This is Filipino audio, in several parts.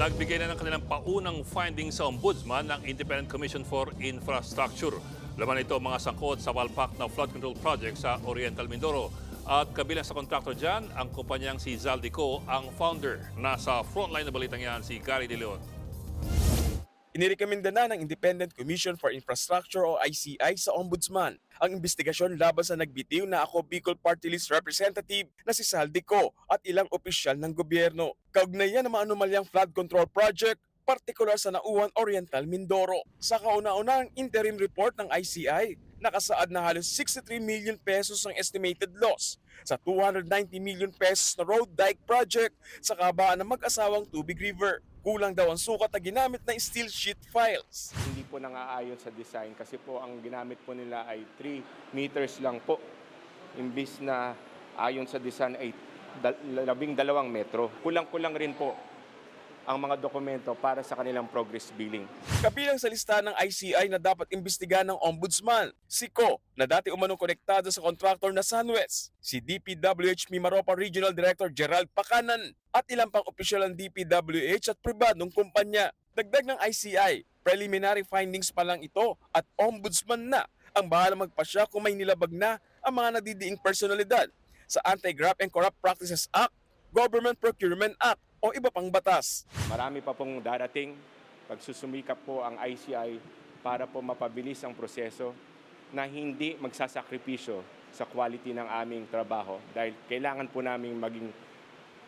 nagbigay na ng kanilang paunang findings sa Ombudsman ng Independent Commission for Infrastructure. Laman ito mga sangkot sa palpak na flood control project sa Oriental Mindoro. At kabilang sa kontraktor dyan, ang kumpanyang si Zaldico, ang founder. Nasa frontline na balitang yan si Gary De Leon. Inirekomenda na ng Independent Commission for Infrastructure o ICI sa Ombudsman ang investigasyon laban sa nagbitiw na Ako Bicol Party List representative na si Zaldico at ilang opisyal ng gobyerno. Kaugnayan ng mga anomalyang flood control project, partikular sa Nauan Oriental Mindoro. Sa kauna-unahang interim report ng ICI, nakasaad na halos 63 million pesos ang estimated loss sa 290 million pesos na road dike project sa kabaan ng mag-asawang Tubig River. Kulang daw ang sukat na ginamit na steel sheet files. Hindi po nang-aayon sa design kasi po ang ginamit po nila ay 3 meters lang po. Imbis na ayon sa design ay 12 metro. Kulang-kulang rin po ang mga dokumento para sa kanilang progress billing. Kabilang sa listahan ng ICI na dapat imbestigahan ng Ombudsman, si Co na dati umanong konektado sa kontraktor na Sunwest, si DPWH Mimaropa Regional Director Gerald Pacanan at ilang pang opisyal ng DPWH at pribadong kumpanya. Dagdag ng ICI, preliminary findings pa lang ito at Ombudsman na ang bahala magpasya kung may nilabag na ang mga nadidiing personalidad sa Anti-Graft and Corrupt Practices Act, Government Procurement Act o iba pang batas. Marami pa pong darating. Pagsusumikap po ang ICI para po mapabilis ang proseso na hindi magsasakripisyo sa quality ng aming trabaho dahil kailangan po namin maging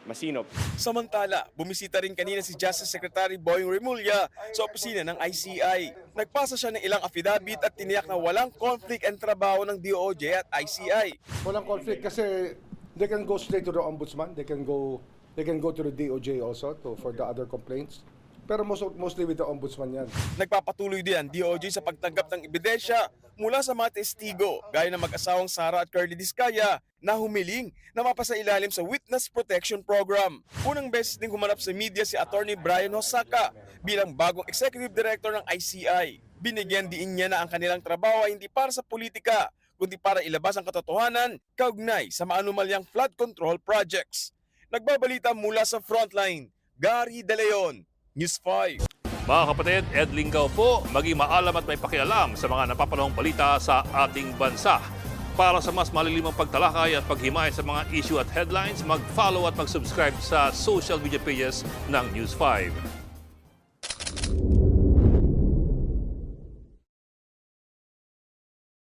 masinop. Samantala, bumisita rin kanina si Justice Secretary Boying Remulla sa opisina ng ICI. Nagpasa siya ng ilang affidavit at tiniyak na walang conflict ang trabaho ng DOJ at ICI. Walang conflict kasi they can go straight to the ombudsman, they can go to the DOJ also for the other complaints. Pero mostly with the ombudsman yan. Nagpapatuloy din ang DOJ sa pagtanggap ng ebidensya mula sa mga testigo gaya ng mag-asawang Sara at Curly Discaya na humiling na mapasailalim sa Witness Protection Program. Unang beses din humarap sa media si Attorney Brian Hosaka bilang bagong Executive Director ng ICI. Binigyan diin niya na ang kanilang trabaho ay hindi para sa politika, kundi para ilabas ang katotohanan kaugnay sa maanumalyang flood control projects. Nagbabalita mula sa Frontline, Gary De Leon, News 5. Mga kapatid, Ed Lingaw po, maging maalam at may pakialam sa mga napapanahong balita sa ating bansa. Para sa mas malilimang pagtalakay at paghimay sa mga issue at headlines, mag-follow at mag-subscribe sa social media pages ng News 5.